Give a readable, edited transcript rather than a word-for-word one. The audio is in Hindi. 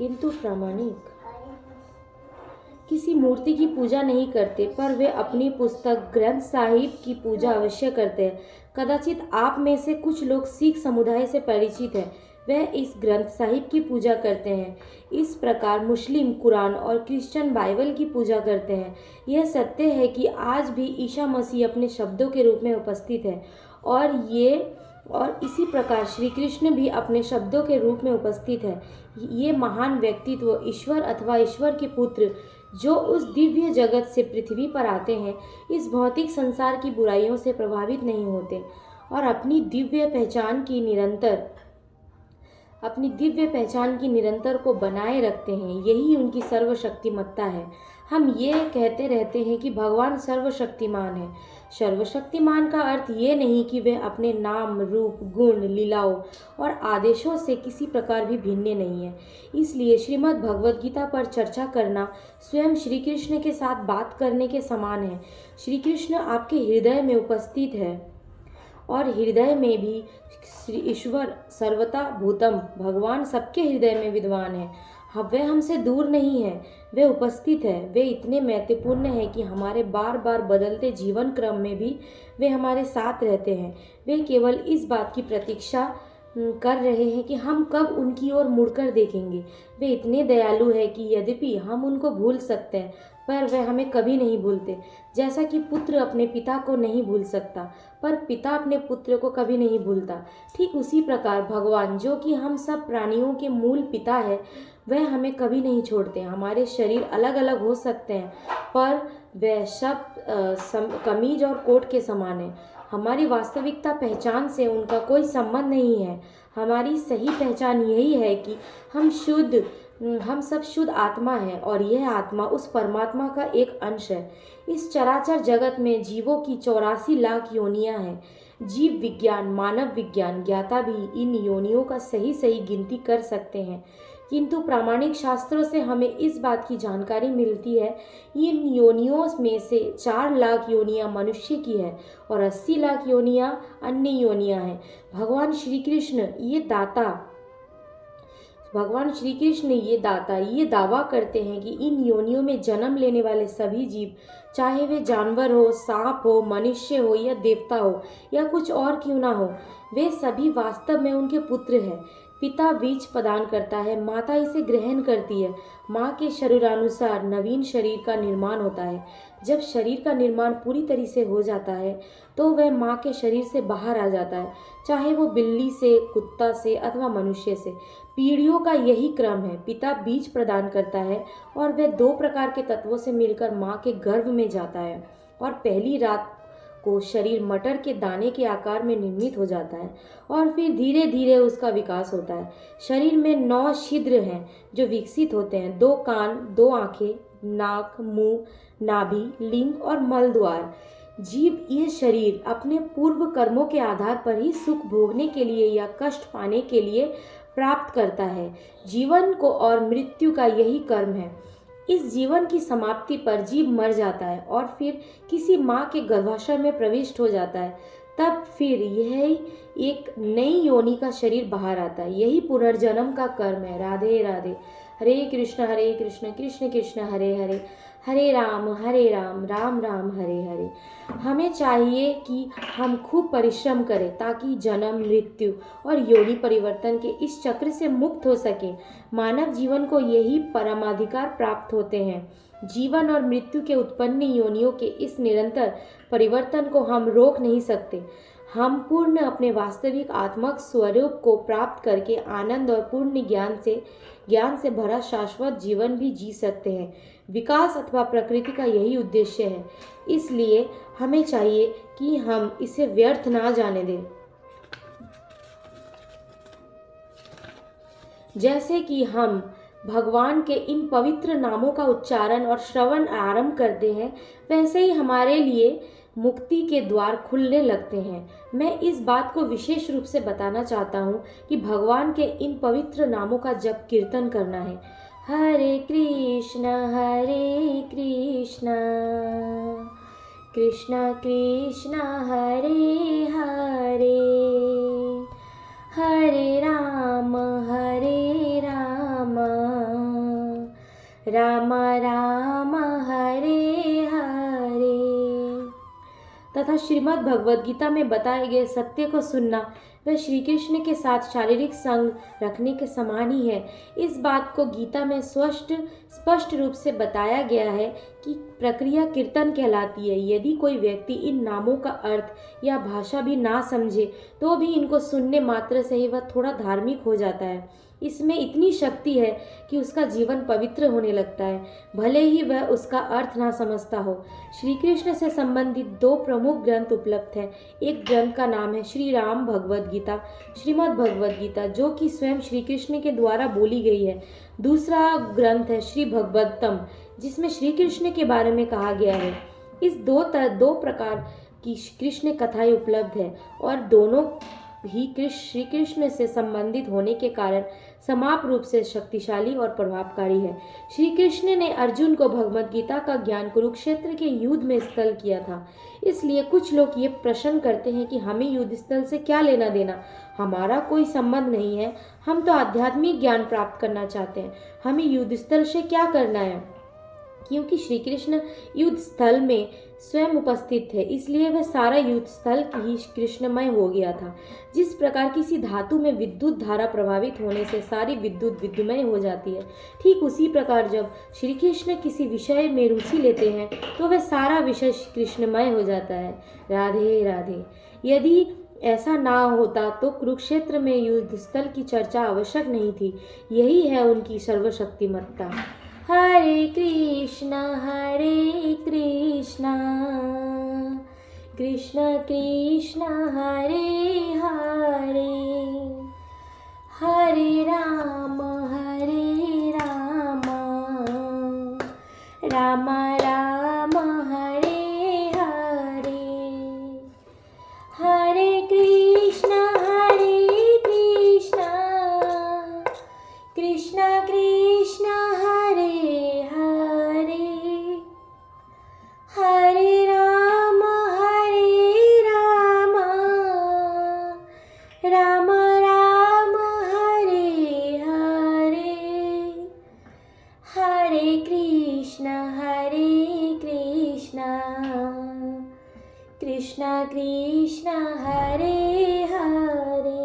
किंतु प्रामाणिक किसी मूर्ति की पूजा नहीं करते, पर वे अपनी पुस्तक ग्रंथ साहिब की पूजा अवश्य करते हैं। कदाचित आप में से कुछ लोग सिख समुदाय से परिचित हैं, वह इस ग्रंथ साहिब की पूजा करते हैं। इस प्रकार मुस्लिम कुरान और क्रिश्चियन बाइबल की पूजा करते हैं। यह सत्य है कि आज भी ईसा मसीह अपने शब्दों के रूप में उपस्थित है, और इसी प्रकार श्री कृष्ण भी अपने शब्दों के रूप में उपस्थित है। ये महान व्यक्तित्व ईश्वर अथवा ईश्वर के पुत्र जो उस दिव्य जगत से पृथ्वी पर आते हैं, इस भौतिक संसार की बुराइयों से प्रभावित नहीं होते और अपनी दिव्य पहचान की निरंतर को बनाए रखते हैं। यही उनकी सर्वशक्तिमत्ता है। हम ये कहते रहते हैं कि भगवान सर्वशक्तिमान है। सर्वशक्तिमान का अर्थ ये नहीं कि वे अपने नाम, रूप, गुण, लीलाओं और आदेशों से किसी प्रकार भी भिन्न नहीं है। इसलिए श्रीमद् भगवद गीता पर चर्चा करना स्वयं श्री कृष्ण के साथ बात करने के समान है। श्री कृष्ण आपके हृदय में उपस्थित है और हृदय में भी श्री ईश्वर सर्वता भूतम, भगवान सबके हृदय में विद्वान है। वे हमसे दूर नहीं है, वे उपस्थित है। वे इतने महत्वपूर्ण है कि हमारे बार बार बदलते जीवन क्रम में भी वे हमारे साथ रहते हैं। वे केवल इस बात की प्रतीक्षा कर रहे हैं कि हम कब उनकी ओर मुड़कर देखेंगे। वे इतने दयालु हैं कि यद्यपि हम उनको भूल सकते हैं, पर वे हमें कभी नहीं भूलते। जैसा कि पुत्र अपने पिता को नहीं भूल सकता, पर पिता अपने पुत्र को कभी नहीं भूलता, ठीक उसी प्रकार भगवान, जो कि हम सब प्राणियों के मूल पिता है, वह हमें कभी नहीं छोड़ते। हमारे शरीर अलग अलग हो सकते हैं, पर वह सब कमीज और कोट के समान है। हमारी वास्तविकता पहचान से उनका कोई संबंध नहीं है। हमारी सही पहचान यही है कि हम सब शुद्ध आत्मा है और यह आत्मा उस परमात्मा का एक अंश है। इस चराचर जगत में जीवों की 84 लाख योनियां हैं। जीव विज्ञान, मानव विज्ञान ज्ञाता भी इन योनियों का सही गिनती कर सकते हैं, किंतु प्रामाणिक शास्त्रों से हमें इस बात की जानकारी मिलती है, इन योनियों में से 4 लाख योनियां मनुष्य की है और 80 लाख योनियां अन्य योनियां हैं। भगवान श्री कृष्ण ये दावा करते हैं कि इन योनियों में जन्म लेने वाले सभी जीव, चाहे वे जानवर हो, सांप हो, मनुष्य हो या देवता हो या कुछ और क्यों ना हो, वे सभी वास्तव में उनके पुत्र हैं। पिता बीज प्रदान करता है, माता इसे ग्रहण करती है। माँ के शरीरानुसार नवीन शरीर का निर्माण होता है। जब शरीर का निर्माण पूरी तरह से हो जाता है, तो वह माँ के शरीर से बाहर आ जाता है, चाहे वो बिल्ली से, कुत्ता से अथवा मनुष्य से। पीढ़ियों का यही क्रम है। पिता बीज प्रदान करता है और वह 2 प्रकार के तत्वों से मिलकर माँ के गर्भ में जाता है और पहली रात को शरीर मटर के दाने के आकार में निर्मित हो जाता है और फिर धीरे धीरे उसका विकास होता है। शरीर में 9 छिद्र हैं जो विकसित होते हैं: 2 कान, 2 आंखें, नाक, मुंह, नाभि, लिंग और मल द्वार। जीव ये शरीर अपने पूर्व कर्मों के आधार पर ही सुख भोगने के लिए या कष्ट पाने के लिए प्राप्त करता है। जीवन को और मृत्यु का यही कर्म है। इस जीवन की समाप्ति पर जीव मर जाता है और फिर किसी माँ के गर्भाशय में प्रविष्ट हो जाता है। तब फिर यही एक नई योनि का शरीर बाहर आता है। यही पुनर्जन्म का कर्म है। राधे राधे। हरे कृष्ण कृष्ण कृष्ण हरे हरे, हरे राम राम राम हरे हरे। हमें चाहिए कि हम खूब परिश्रम करें ताकि जन्म, मृत्यु और योनि परिवर्तन के इस चक्र से मुक्त हो सके। मानव जीवन को यही परमाधिकार प्राप्त होते हैं। जीवन और मृत्यु के उत्पन्न योनियों के इस निरंतर परिवर्तन को हम रोक नहीं सकते। हम पूर्ण अपने वास्तविक आत्मक स्वरूप को प्राप्त करके आनंद और पूर्ण ज्ञान से भरा शाश्वत जीवन भी जी सकते हैं। विकास अथवा प्रकृति का यही उद्देश्य है। इसलिए हमें चाहिए कि हम इसे व्यर्थ ना जाने दें। जैसे कि हम भगवान के इन पवित्र नामों का उच्चारण और श्रवण आरंभ करते हैं, वैसे ही हमारे लिए मुक्ति के द्वार खुलने लगते हैं। मैं इस बात को विशेष रूप से बताना चाहता हूँ कि भगवान के इन पवित्र नामों का जप कीर्तन करना है। हरे कृष्ण कृष्ण कृष्ण हरे हरे, हरे राम तथा श्रीमद् भगवद गीता में बताए गए सत्य को सुनना वह श्री कृष्ण के साथ शारीरिक संग रखने के समान ही है। इस बात को गीता में स्पष्ट रूप से बताया गया है कि प्रक्रिया कीर्तन कहलाती है। यदि कोई व्यक्ति इन नामों का अर्थ या भाषा भी ना समझे तो भी इनको सुनने मात्र से ही वह थोड़ा धार्मिक हो जाता है। इसमें इतनी शक्ति है कि उसका जीवन पवित्र होने लगता है, भले ही वह उसका अर्थ ना समझता हो। श्री कृष्ण से संबंधित दो प्रमुख ग्रंथ उपलब्ध हैं। एक ग्रंथ का नाम है श्री राम भगवद गीता, श्रीमद् भगवद गीता, जो कि स्वयं श्री कृष्ण के द्वारा बोली गई है। दूसरा ग्रंथ है श्री भगवतम, जिसमें श्री कृष्ण के बारे में कहा गया है। इस दो प्रकार की कृष्ण कथाएं उपलब्ध है और दोनों ही श्री कृष्ण से संबंधित होने के कारण समाप रूप से शक्तिशाली और प्रभावकारी है। श्री कृष्ण ने अर्जुन को भगवद गीता का ज्ञान कुरुक्षेत्र के युद्ध में स्थल किया था। इसलिए कुछ लोग ये प्रश्न करते हैं कि हमें युद्ध स्थल से क्या लेना देना, हमारा कोई संबंध नहीं है, हम तो आध्यात्मिक ज्ञान प्राप्त करना चाहते हैं, हमें युद्ध स्थल से क्या करना है। क्योंकि श्री कृष्ण युद्ध स्थल में स्वयं उपस्थित थे, इसलिए वह सारा युद्ध स्थल ही कृष्णमय हो गया था। जिस प्रकार किसी धातु में विद्युत धारा प्रभावित होने से सारी विद्युत विद्युमय हो जाती है, ठीक उसी प्रकार जब श्री कृष्ण किसी विषय में रुचि लेते हैं तो वह सारा विषय कृष्णमय हो जाता है। राधे राधे। यदि ऐसा ना होता तो कुरुक्षेत्र में युद्ध स्थल की चर्चा आवश्यक नहीं थी। यही है उनकी सर्वशक्तिमत्ता। हरे कृष्णा कृष्ण कृष्ण हरे हरे, हरे राम राम राम हरे हरे। हरे कृष्ण कृष्ण कृष्ण हरे हरे, हरे राम राम राम हरे हरे। हरे कृष्ण कृष्ण कृष्ण हरे हरे।